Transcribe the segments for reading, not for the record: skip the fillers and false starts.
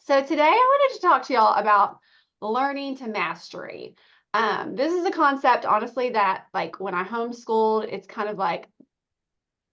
So today I wanted to talk to y'all about learning to mastery. This is a concept, honestly, that like when I homeschooled, it's kind of like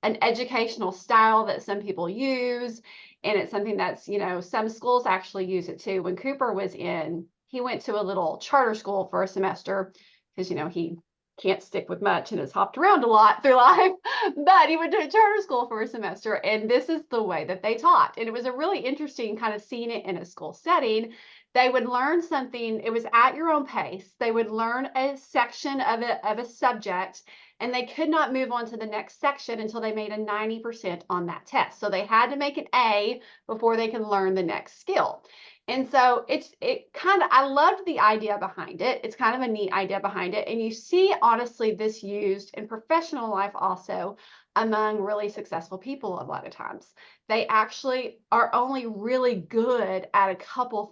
an educational style that some people use. And it's something that's, some schools actually use it too. When Cooper was in, he went to a little charter school for a semester because, he can't stick with much and has hopped around a lot through life. But he went to a charter school for a semester, and this is the way that they taught. And it was a really interesting kind of seeing it in a school setting. They would learn something, it was at your own pace. They would learn a section of a subject, and they could not move on to the next section until they made a 90% on that test. So they had to make an A before they could learn the next skill. And so I loved the idea behind it. It's kind of a neat idea behind it. And you see, honestly, this used in professional life also among really successful people a lot of times. They actually are only really good at a couple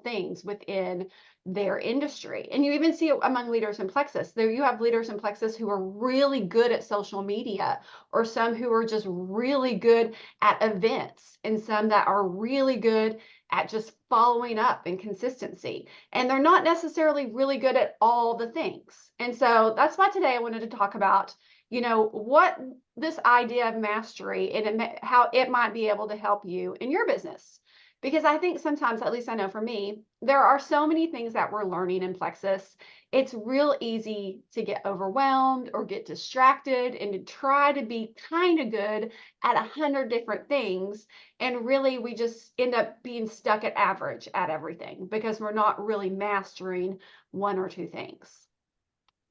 things within their industry. And you even see it among leaders in Plexus. There you have leaders in Plexus who are really good at social media, or some who are just really good at events, and some that are really good at just following up and consistency. And they're not necessarily really good at all the things. And so that's why today I wanted to talk about, what this idea of mastery and how it might be able to help you in your business. Because I think sometimes, at least I know for me, there are so many things that we're learning in Plexus. It's real easy to get overwhelmed or get distracted and to try to be kind of good at 100 different things. And really, we just end up being stuck at average at everything because we're not really mastering one or two things.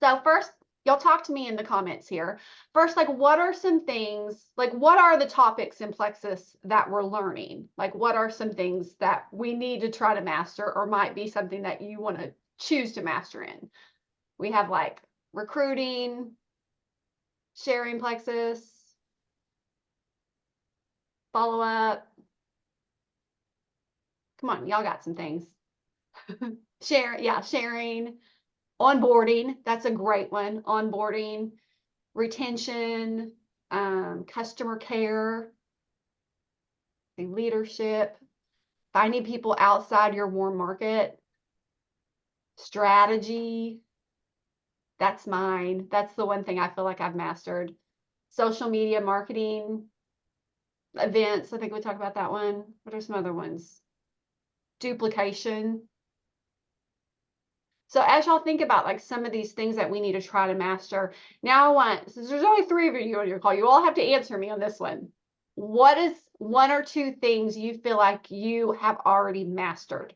So first, y'all talk to me in the comments here. First, like, what are some things, like, what are the topics in Plexus that we're learning? Like, what are some things that we need to try to master, or might be something that you want to choose to master in? We have like recruiting, sharing Plexus, follow up. Come on, y'all got some things. Sharing, onboarding. That's a great one. Onboarding, retention, customer care, leadership, finding people outside your warm market, strategy. That's mine. That's the one thing I feel like I've mastered. Social media marketing, events. I think we talked about that one. What are some other ones? Duplication. So as y'all think about like some of these things that we need to try to master, now since there's only 3 of you on your call, you all have to answer me on this one. What is 1 or 2 things you feel like you have already mastered?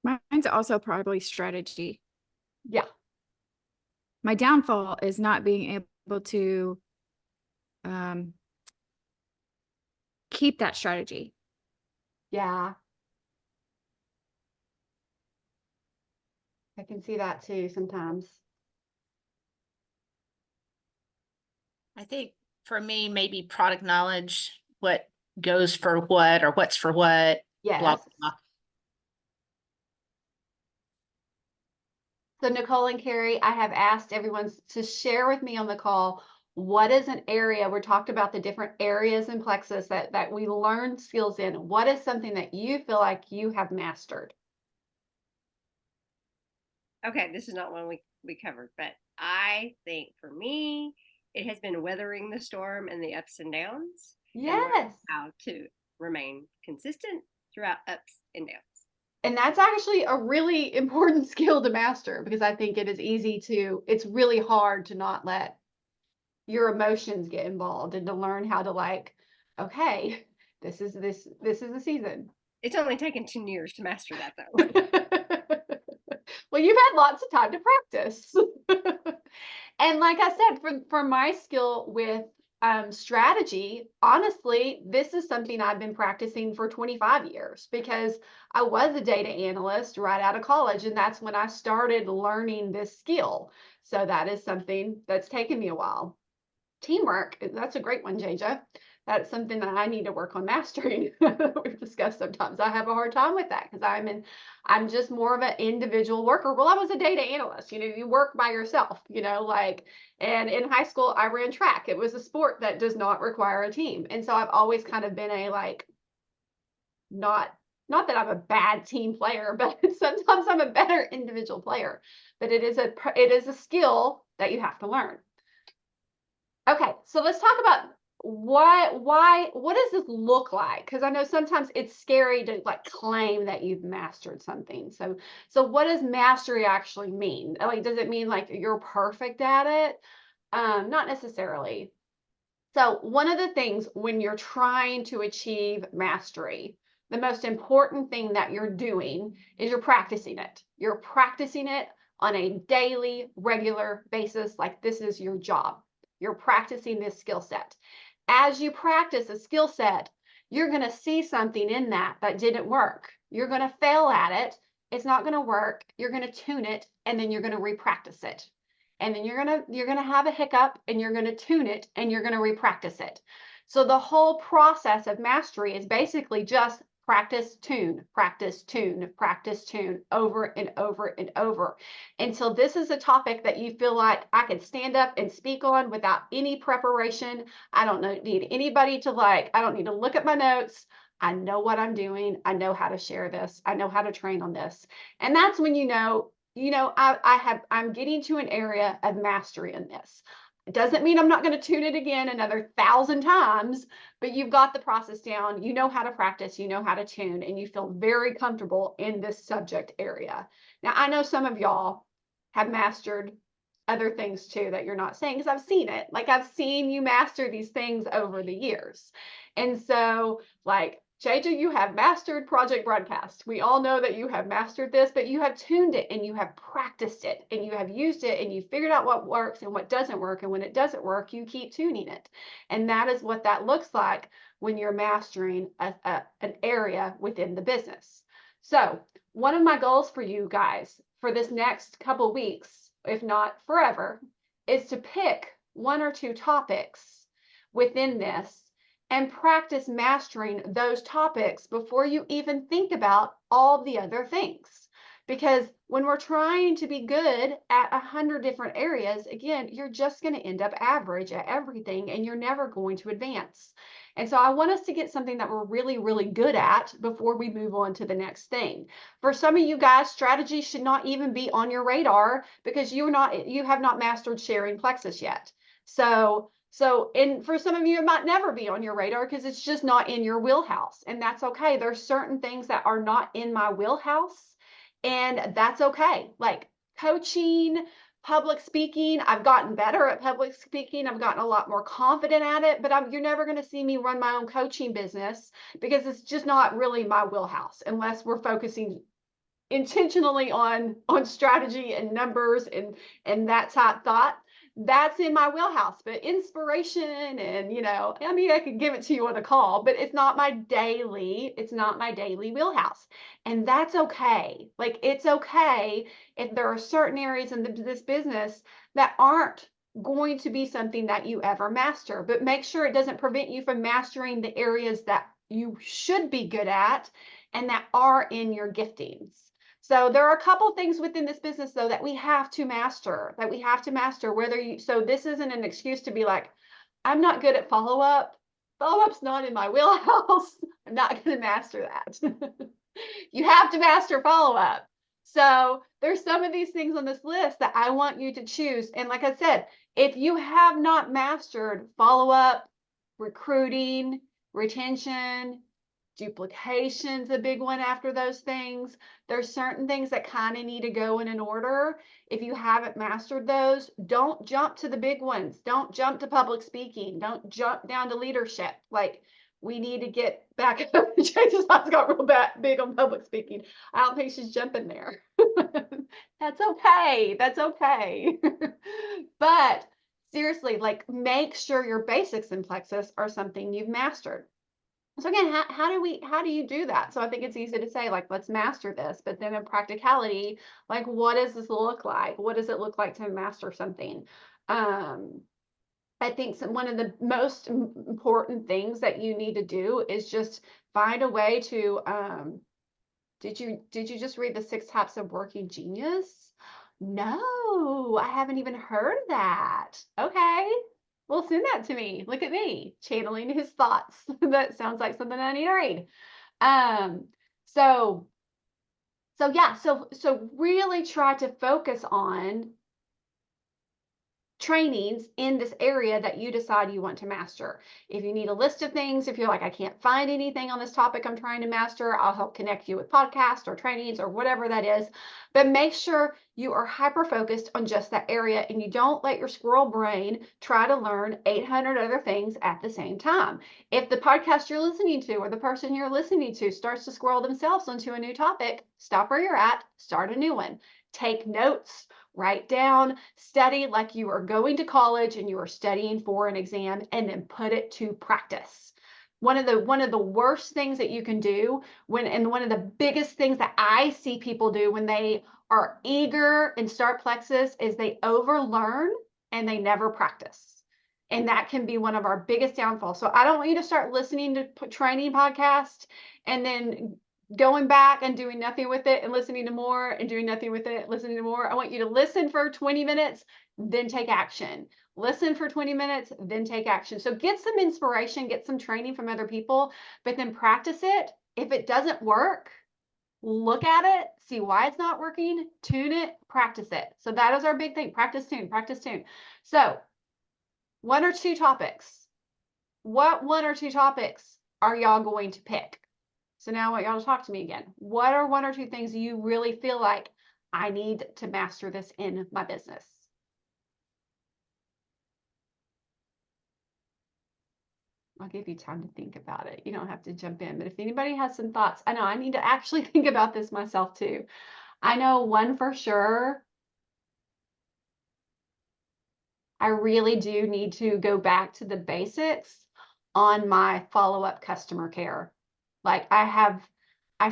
Mine's also probably strategy. Yeah. My downfall is not being able to keep that strategy. Yeah. I can see that too sometimes. I think for me, maybe product knowledge, what goes for what or what's for what, Yes. blah, blah. So Nicole and Carrie, I have asked everyone to share with me on the call, what is an area, we talked about the different areas in Plexus that we learn skills in. What is something that you feel like you have mastered? Okay, this is not one we covered, but I think for me, it has been weathering the storm and the ups and downs. Yes. How to remain consistent throughout ups and downs. And that's actually a really important skill to master, because I think it's really hard to not let your emotions get involved and to learn how to like, okay, this is the season. It's only taken 10 years to master that though. Well, you've had lots of time to practice. And like I said, for my skill with strategy, honestly, this is something I've been practicing for 25 years, because I was a data analyst right out of college, and that's when I started learning this skill. So that is something that's taken me a while. teamwork, that's a great one, JJ. That's something that I need to work on mastering. We've discussed sometimes I have a hard time with that because I'm just more of an individual worker. Well, I was a data analyst, you work by yourself, like, and in high school I ran track. It was a sport that does not require a team. And so I've always kind of been a like, not that I'm a bad team player, but sometimes I'm a better individual player. But it is a skill that you have to learn. Okay, so let's talk about what does this look like? Because I know sometimes it's scary to like claim that you've mastered something. So what does mastery actually mean? Like, does it mean like you're perfect at it? Not necessarily. So one of the things when you're trying to achieve mastery, the most important thing that you're doing is you're practicing it. You're practicing it on a daily, regular basis, like this is your job. You're practicing this skill set. As you practice a skill set, you're going to see something in that didn't work. You're going to fail at it. It's not going to work. You're going to tune it, and then you're going to repractice it. And then you're going to have a hiccup, and you're going to tune it, and you're going to repractice it. So the whole process of mastery is basically just practice, tune, practice, tune, practice, tune over and over and over until this is a topic that you feel like I can stand up and speak on without any preparation. I don't need anybody to I don't need to look at my notes. I know what I'm doing. I know how to share this. I know how to train on this. And that's when I'm getting to an area of mastery in this. It doesn't mean I'm not going to tune it again another 1,000 times, but you've got the process down. You know how to practice, you know how to tune, and you feel very comfortable in this subject area. Now, I know some of y'all have mastered other things too that you're not saying because I've seen it. Like I've seen you master these things over the years. And so like JJ, you have mastered project broadcast. We all know that you have mastered this, but you have tuned it and you have practiced it and you have used it and you figured out what works and what doesn't work. And when it doesn't work, you keep tuning it. And that is what that looks like when you're mastering an area within the business. So one of my goals for you guys for this next couple weeks, if not forever, is to pick 1 or 2 topics within this and practice mastering those topics before you even think about all the other things. Because when we're trying to be good at 100 different areas, again, you're just going to end up average at everything and you're never going to advance. And so I want us to get something that we're really, really good at before we move on to the next thing. For some of you guys, strategy should not even be on your radar because you have not mastered sharing Plexus yet. And for some of you, it might never be on your radar because it's just not in your wheelhouse. And that's okay. There's certain things that are not in my wheelhouse, and that's okay. Like coaching, public speaking, I've gotten better at public speaking. I've gotten a lot more confident at it, but you're never going to see me run my own coaching business because it's just not really my wheelhouse unless we're focusing intentionally on strategy and numbers and that type thought. That's in my wheelhouse. But inspiration and I could give it to you on a call, but it's not my daily wheelhouse. And that's okay. Like it's okay if there are certain areas in this business that aren't going to be something that you ever master, but make sure it doesn't prevent you from mastering the areas that you should be good at and that are in your giftings. So there are a couple things within this business though that we have to master, so this isn't an excuse to be like, I'm not good at follow-up. Follow-up's not in my wheelhouse. I'm not going to master that. You have to master follow-up. So there's some of these things on this list that I want you to choose. And like I said, if you have not mastered follow-up, recruiting, retention, duplication's a big one after those things. There's certain things that kind of need to go in an order. If you haven't mastered those, don't jump to the big ones. Don't jump to public speaking. Don't jump down to leadership. Like we need to get back up. Jason's got real big on public speaking. I don't think she's jumping there. That's okay. That's okay. But seriously, like make sure your basics in Plexus are something you've mastered. So again, how do you do that? So I think it's easy to say like, let's master this, but then in practicality, like, what does this look like? What does it look like to master something? I think one of the most important things that you need to do is just find a way to, did you just read the 6 Types of Working Genius? No, I haven't even heard of that. Okay. Well, send that to me. Look at me channeling his thoughts. That sounds like something I need to read. Um, so yeah, so really try to focus on trainings in this area that you decide you want to master. If you need a list of things, if you're like, I can't find anything on this topic I'm trying to master, I'll help connect you with podcasts or trainings or whatever that is. But make sure you are hyper focused on just that area and you don't let your squirrel brain try to learn 800 other things at the same time. If the podcast you're listening to or the person you're listening to starts to squirrel themselves onto a new topic, stop where you're at, start a new one. Take notes, write down, study like you are going to college and you are studying for an exam, and then put it to practice. One of the worst things that you can do and one of the biggest things that I see people do when they are eager and start Plexus is they overlearn and they never practice. And that can be one of our biggest downfalls. So I don't want you to start listening to training podcasts and then going back and doing nothing with it and listening to more and doing nothing with it, listening to more. I want you to listen for 20 minutes, then take action. Listen for 20 minutes, then take action. So get some inspiration, get some training from other people, but then practice it. If it doesn't work, look at it, see why it's not working, tune it, practice it. So that is our big thing. Practice, tune, practice, tune. So 1 or 2 topics. What 1 or 2 topics are y'all going to pick? So now I want y'all to talk to me again. What are 1 or 2 things you really feel like I need to master this in my business? I'll give you time to think about it. You don't have to jump in, but if anybody has some thoughts, I know I need to actually think about this myself too. I know one for sure. I really do need to go back to the basics on my follow-up customer care. Like I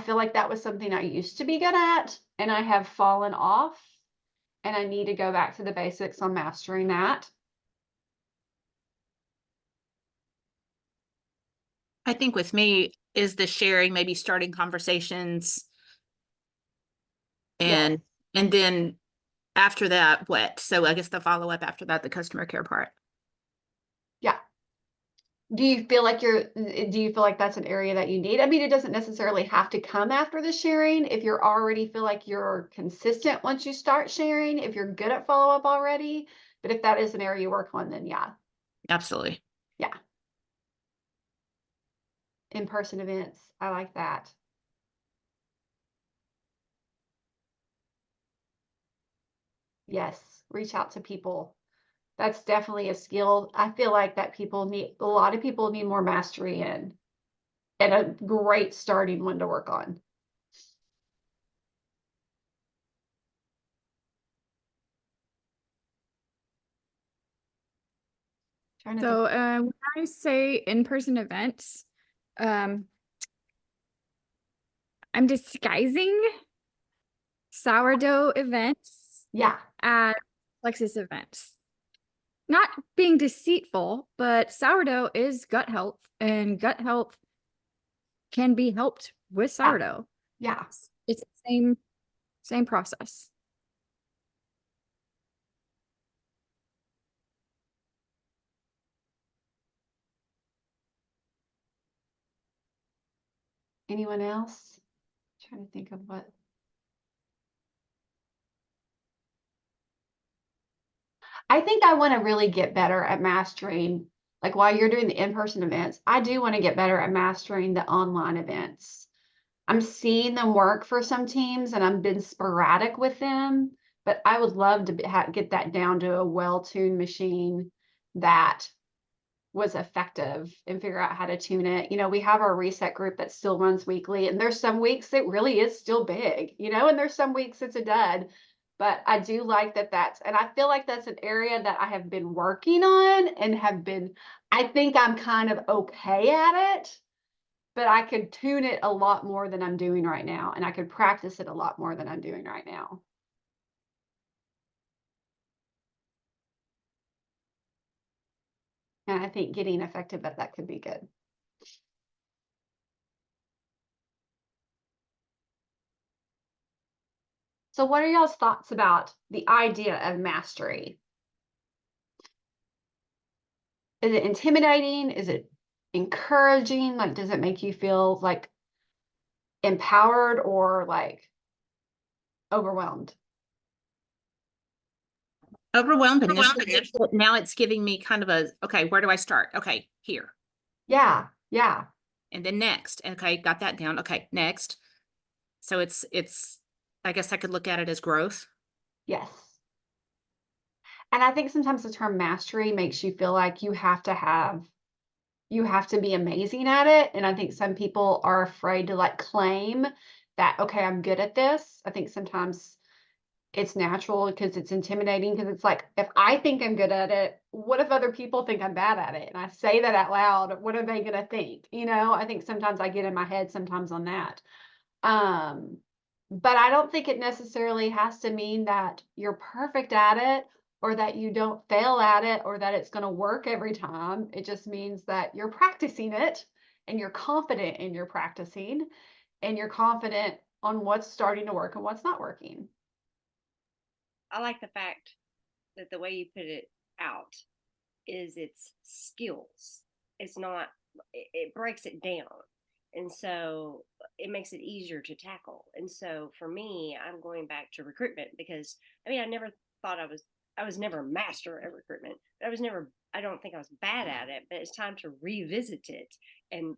feel like that was something I used to be good at and I have fallen off and I need to go back to the basics on mastering that. I think with me is the sharing, maybe starting conversations and then after that, what? So I guess the follow-up after that, the customer care part. Yeah. Do you feel like that's an area that you need? I mean, it doesn't necessarily have to come after the sharing. If you're already feel like you're consistent once you start sharing, if you're good at follow-up already, but if that is an area you work on, then yeah. Absolutely. Yeah. In-person events. I like that. Yes, reach out to people. That's definitely a skill. I feel like that a lot of people need more mastery in, and a great starting one to work on. So when I say in-person events, I'm disguising sourdough events Yeah. at Plexus events. Not being deceitful, but sourdough is gut health, and gut health can be helped with sourdough. Yeah. It's the same process. Anyone else? Trying to think of what. I think I want to really get better at mastering, like while you're doing the in-person events, I do want to get better at mastering the online events. I'm seeing them work for some teams and I've been sporadic with them, but I would love to get that down to a well-tuned machine that was effective and figure out how to tune it. You know, we have our reset group that still runs weekly, and there's some weeks it really is still big, you know, and there's some weeks it's a dud. But I do like and I feel like that's an area that I have been working on and I think I'm kind of okay at it, but I could tune it a lot more than I'm doing right now. And I could practice it a lot more than I'm doing right now. And I think getting effective at that could be good. So what are y'all's thoughts about the idea of mastery? Is it intimidating? Is it encouraging? Like, does it make you feel like empowered or like overwhelmed? Overwhelmed initially, but now it's giving me kind of a, okay, where do I start? Okay, here. Yeah, yeah, And then next. Okay, got that down. Okay, next. So it's, I guess I could look at it as growth. yes. And I think sometimes the term mastery makes you feel like you have to be amazing at it. And I think some people are afraid to like claim that, okay, I'm good at this. I think sometimes it's natural because it's intimidating because it's like, if I think I'm good at it, what if other people think I'm bad at it? And I say that out loud, what are they going to think? I think sometimes I get in my head sometimes on that. But I don't think it necessarily has to mean that you're perfect at it or that you don't fail at it or that it's going to work every time. It just means that you're practicing it and you're confident in your practicing and you're confident on what's starting to work and what's not working. I like the fact that the way you put it out is it's skills. It's not, it breaks it down. And so it makes it easier to tackle. And so for me, I'm going back to recruitment because I mean, I never thought I was never a master at recruitment, but I don't think I was bad at it, but it's time to revisit it and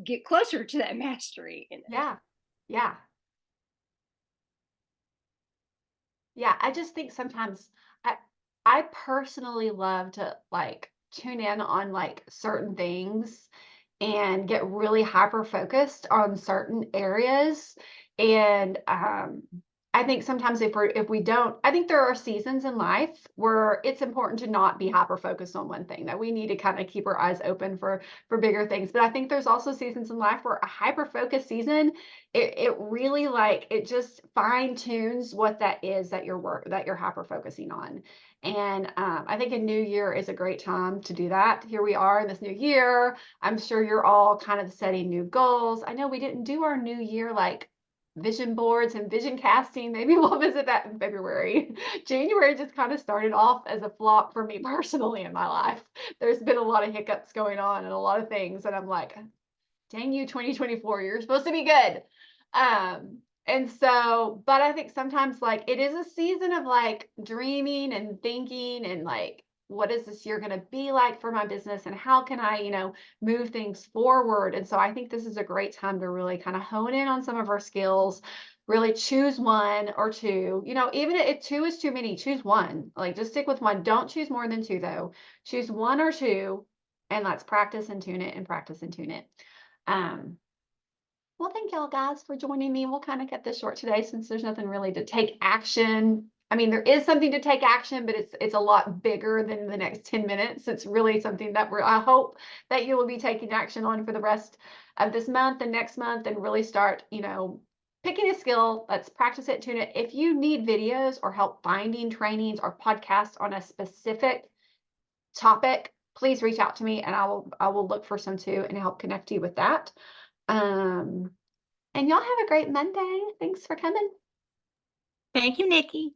get closer to that mastery in it. Yeah. Yeah. Yeah, I just think sometimes I personally love to like tune in on like certain things and get really hyper focused on certain areas. And I think sometimes if we don't, I think there are seasons in life where it's important to not be hyper focused on one thing, that we need to kind of keep our eyes open for bigger things. But I think there's also seasons in life where a hyper focused season, it really like it just fine tunes what that is that you're hyper focusing on. And I think a new year is a great time to do that. Here we are in this new year. I'm sure you're all kind of setting new goals. I know we didn't do our new year like vision boards and vision casting. Maybe we'll visit that in February. January just kind of started off as a flop for me personally in my life. There's been a lot of hiccups going on and a lot of things. And I'm like, dang you, 2024, you're supposed to be good. And so, but I think sometimes like it is a season of like dreaming and thinking and like, what is this year going to be like for my business and how can I, move things forward? And so I think this is a great time to really kind of hone in on some of our skills, really choose one or two, even if two is too many, choose one, like just stick with one. Don't choose more than two though. Choose one or two and let's practice and tune it and practice and tune it. Well, thank y'all guys for joining me. We'll kind of cut this short today since there's nothing really to take action. I mean, there is something to take action, but it's a lot bigger than the next 10 minutes. It's really something that I hope that you will be taking action on for the rest of this month and next month and really start, picking a skill. Let's practice it, tune it. If you need videos or help finding trainings or podcasts on a specific topic, please reach out to me and I will look for some too and help connect you with that. And y'all have a great Monday. Thanks for coming. Thank you, Nikki.